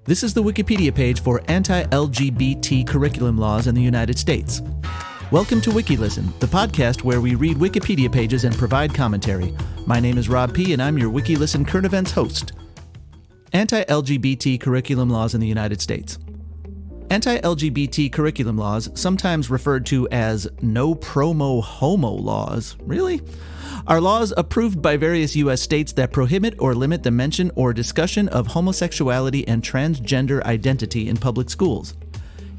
This is the Wikipedia page for anti-LGBT curriculum laws in the United States. Welcome to WikiListen, the podcast where we read Wikipedia pages and provide commentary. My name is Rob P., and I'm your WikiListen current events host. Anti-LGBT curriculum laws in the United States. Anti-LGBT curriculum laws, sometimes referred to as no-promo homo laws, really? Are laws approved by various U.S. states that prohibit or limit the mention or discussion of homosexuality and transgender identity in public schools.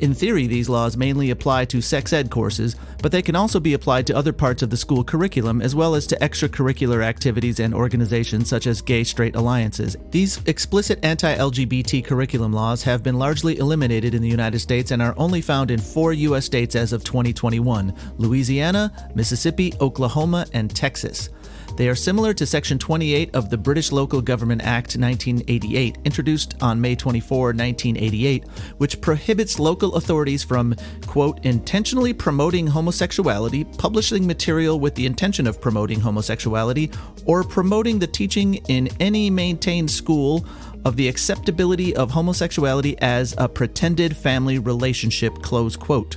In theory, these laws mainly apply to sex ed courses, but they can also be applied to other parts of the school curriculum as well as to extracurricular activities and organizations such as gay-straight alliances. These explicit anti-LGBT curriculum laws have been largely eliminated in the United States and are only found in 4 U.S. states as of 2021: Louisiana, Mississippi, Oklahoma, and Texas. They are similar to Section 28 of the British Local Government Act 1988, introduced on May 24, 1988, which prohibits local authorities from, quote, intentionally promoting homosexuality, publishing material with the intention of promoting homosexuality, or promoting the teaching in any maintained school of the acceptability of homosexuality as a pretended family relationship, close quote.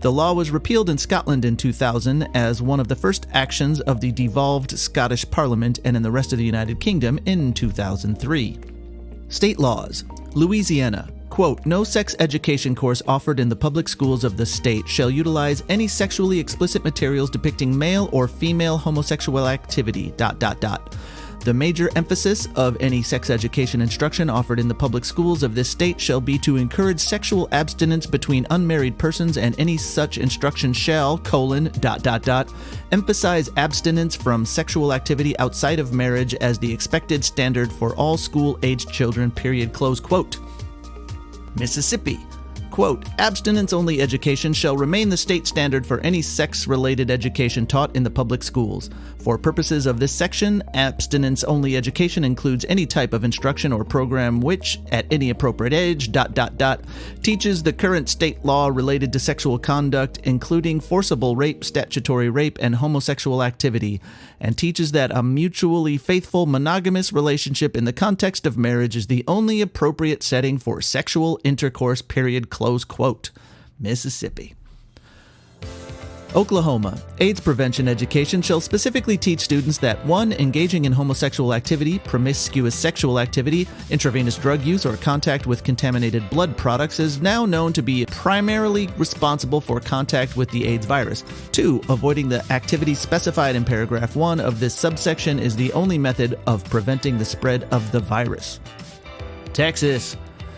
The law was repealed in Scotland in 2000 as one of the first actions of the devolved Scottish Parliament, and in the rest of the United Kingdom in 2003. State laws. Louisiana. Quote, no sex education course offered in the public schools of the state shall utilize any sexually explicit materials depicting male or female homosexual activity, ... The major emphasis of any sex education instruction offered in the public schools of this state shall be to encourage sexual abstinence between unmarried persons, and any such instruction shall, ... emphasize abstinence from sexual activity outside of marriage as the expected standard for all school-aged children, period, close quote. Mississippi. Quote, abstinence-only education shall remain the state standard for any sex-related education taught in the public schools. For purposes of this section, abstinence-only education includes any type of instruction or program which, at any appropriate age, ... teaches the current state law related to sexual conduct, including forcible rape, statutory rape, and homosexual activity, and teaches that a mutually faithful monogamous relationship in the context of marriage is the only appropriate setting for sexual intercourse, period, close quote. Mississippi. Oklahoma. AIDS prevention education shall specifically teach students that 1. Engaging in homosexual activity, promiscuous sexual activity, intravenous drug use, or contact with contaminated blood products is now known to be primarily responsible for contact with the AIDS virus. 2. Avoiding the activities specified in paragraph 1 of this subsection is the only method of preventing the spread of the virus. Texas.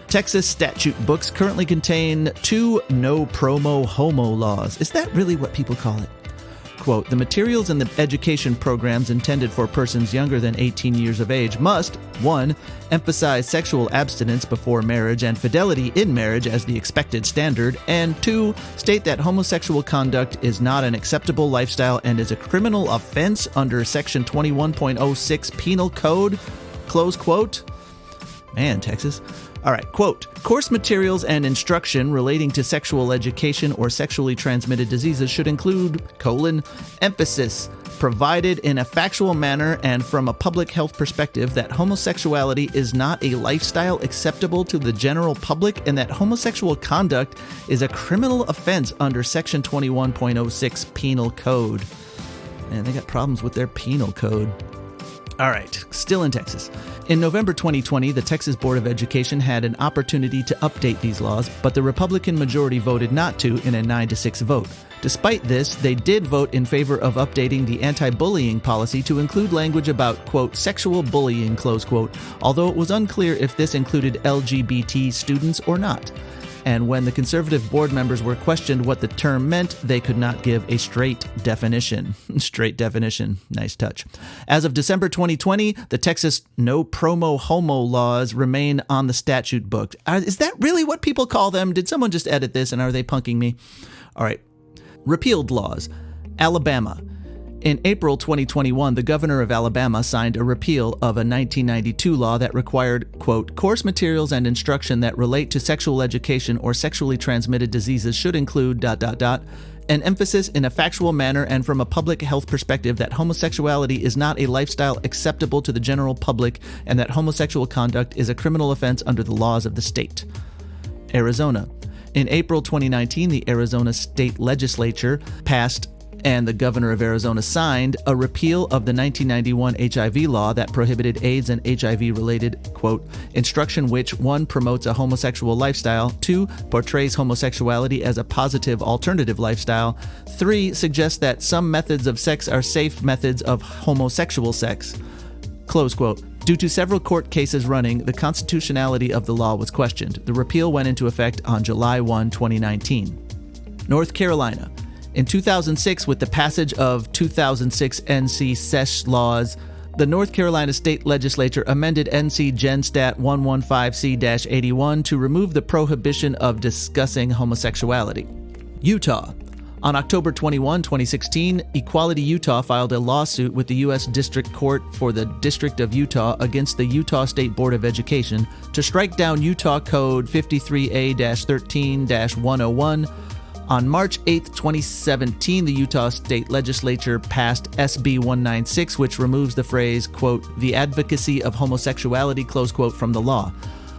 Texas statute books currently contain 2 no-promo homo laws. Is that really what people call it? Quote, the materials in the education programs intended for persons younger than 18 years of age must, 1. Emphasize sexual abstinence before marriage and fidelity in marriage as the expected standard, and 2. State that homosexual conduct is not an acceptable lifestyle and is a criminal offense under Section 21.06 Penal Code, close quote. Man, Texas. All right, quote, course materials and instruction relating to sexual education or sexually transmitted diseases should include, emphasis provided in a factual manner and from a public health perspective that homosexuality is not a lifestyle acceptable to the general public and that homosexual conduct is a criminal offense under Section 21.06 Penal Code. Man, they got problems with their penal code. All right, still in Texas. In November 2020, the Texas Board of Education had an opportunity to update these laws, but the Republican majority voted not to in a 9-6 vote. Despite this, they did vote in favor of updating the anti-bullying policy to include language about, quote, sexual bullying, close quote, although it was unclear if this included LGBT students or not. And when the conservative board members were questioned what the term meant, they could not give a straight definition. Straight definition. Nice touch. As of December 2020, the Texas no-promo homo laws remain on the statute book. Is that really what people call them? Did someone just edit this and are they punking me? All right. Repealed laws. Alabama. In April 2021, the governor of Alabama signed a repeal of a 1992 law that required, quote, course materials and instruction that relate to sexual education or sexually transmitted diseases should include ... an emphasis in a factual manner and from a public health perspective that homosexuality is not a lifestyle acceptable to the general public and that homosexual conduct is a criminal offense under the laws of the state. Arizona. In April 2019, the Arizona State Legislature passed and the governor of Arizona signed a repeal of the 1991 HIV law that prohibited AIDS and HIV-related, quote, instruction which, 1, promotes a homosexual lifestyle, 2, portrays homosexuality as a positive alternative lifestyle, 3, suggests that some methods of sex are safe methods of homosexual sex, close quote. Due to several court cases running, the constitutionality of the law was questioned. The repeal went into effect on July 1, 2019. North Carolina. In 2006, with the passage of 2006 NC SESH laws, the North Carolina State Legislature amended NC Gen Stat 115C-81 to remove the prohibition of discussing homosexuality. Utah. On October 21, 2016, Equality Utah filed a lawsuit with the U.S. District Court for the District of Utah against the Utah State Board of Education to strike down Utah Code 53A-13-101. On March 8, 2017, the Utah State Legislature passed SB 196, which removes the phrase, quote, the advocacy of homosexuality, close quote, from the law.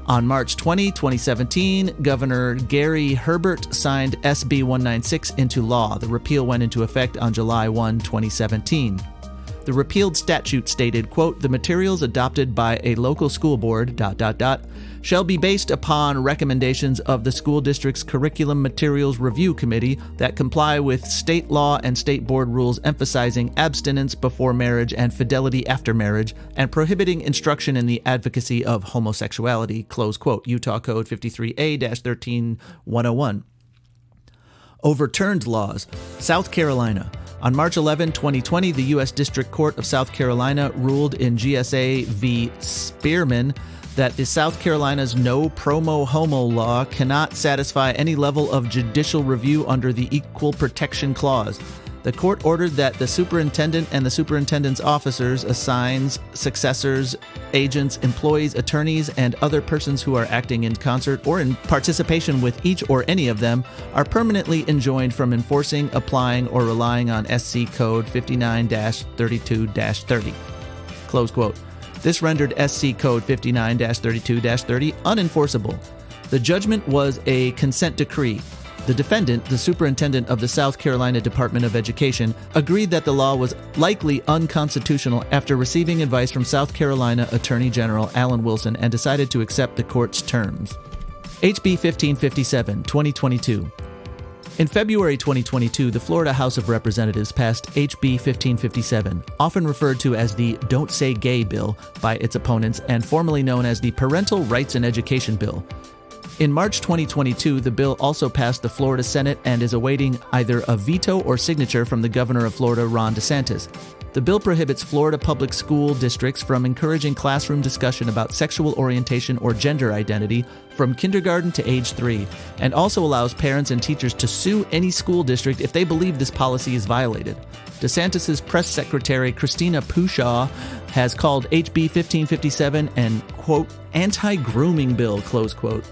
On March 20, 2017, Governor Gary Herbert signed SB 196 into law. The repeal went into effect on July 1, 2017. The repealed statute stated, quote, the materials adopted by a local school board, shall be based upon recommendations of the school district's Curriculum Materials Review Committee that comply with state law and state board rules emphasizing abstinence before marriage and fidelity after marriage and prohibiting instruction in the advocacy of homosexuality, close quote, Utah Code 53A-13-101. Overturned laws. South Carolina. On March 11, 2020, the U.S. District Court of South Carolina ruled in GSA v. Spearman that the South Carolina's no promo homo law cannot satisfy any level of judicial review under the Equal Protection Clause. The court ordered that the superintendent and the superintendent's officers, assigns, successors, agents, employees, attorneys, and other persons who are acting in concert or in participation with each or any of them are permanently enjoined from enforcing, applying, or relying on SC Code 59-32-30. Close quote. This rendered SC Code 59-32-30 unenforceable. The judgment was a consent decree. The defendant, the superintendent of the South Carolina Department of Education, agreed that the law was likely unconstitutional after receiving advice from South Carolina Attorney General Alan Wilson and decided to accept the court's terms. HB 1557, 2022. In February 2022, the Florida House of Representatives passed HB 1557, often referred to as the Don't Say Gay Bill by its opponents and formerly known as the Parental Rights in Education Bill. In March 2022, the bill also passed the Florida Senate and is awaiting either a veto or signature from the governor of Florida, Ron DeSantis. The bill prohibits Florida public school districts from encouraging classroom discussion about sexual orientation or gender identity from kindergarten to age 3, and also allows parents and teachers to sue any school district if they believe this policy is violated. DeSantis' press secretary, Christina Pushaw, has called HB 1557 an, quote, anti-grooming bill, close quote.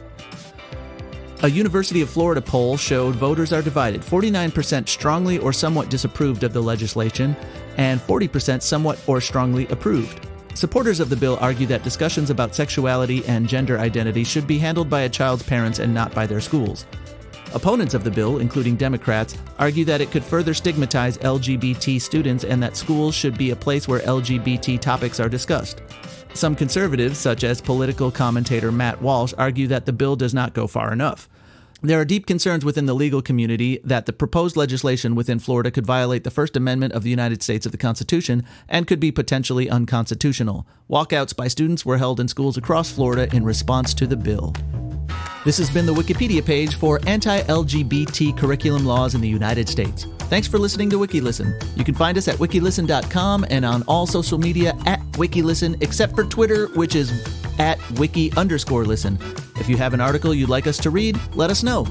A University of Florida poll showed voters are divided, 49% strongly or somewhat disapproved of the legislation, and 40% somewhat or strongly approved. Supporters of the bill argue that discussions about sexuality and gender identity should be handled by a child's parents and not by their schools. Opponents of the bill, including Democrats, argue that it could further stigmatize LGBT students and that schools should be a place where LGBT topics are discussed. Some conservatives, such as political commentator Matt Walsh, argue that the bill does not go far enough. There are deep concerns within the legal community that the proposed legislation within Florida could violate the First Amendment of the United States of the Constitution and could be potentially unconstitutional. Walkouts by students were held in schools across Florida in response to the bill. This has been the Wikipedia page for anti-LGBT curriculum laws in the United States. Thanks for listening to WikiListen. You can find us at wikilisten.com and on all social media at WikiListen, except for Twitter, which is at wiki_listen. If you have an article you'd like us to read, let us know.